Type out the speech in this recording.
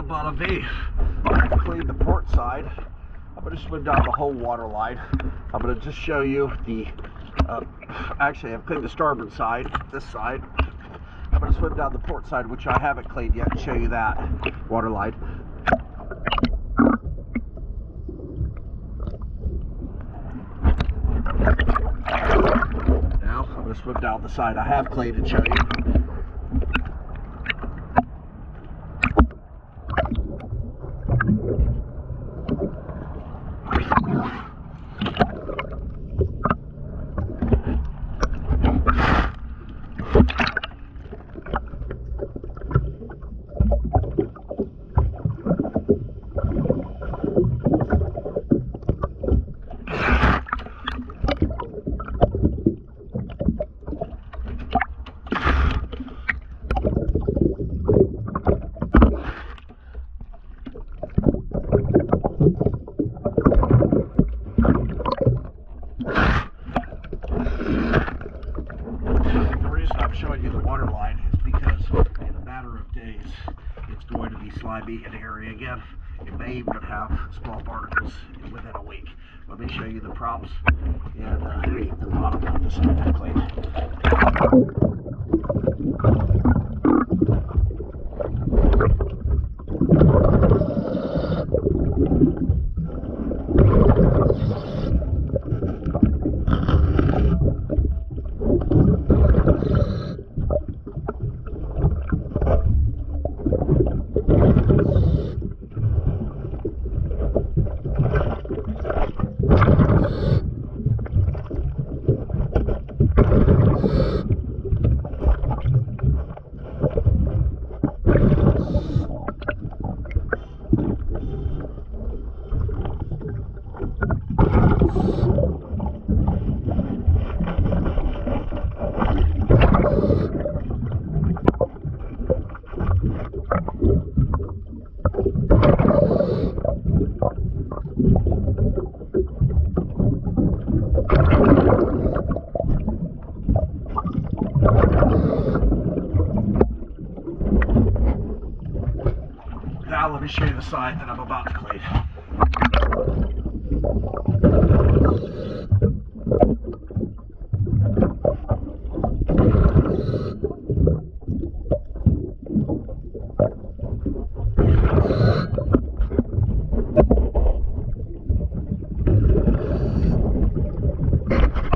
Bonna Vie. I've cleaned the port side. I'm going to swim down the whole water line. I'm going to just show you the, actually I've cleaned the starboard side, this side. I'm going to swim down the port side, which I haven't cleaned yet, and show you that water line. Now I'm going to swim down the side I have cleaned and show you. Showing you the water line is because in a matter of days it's going to be slimy and hairy again. It may even have small particles within a week. Let me show you the props and the bottom of this clean. Now let me show you the side that I'm about to clean.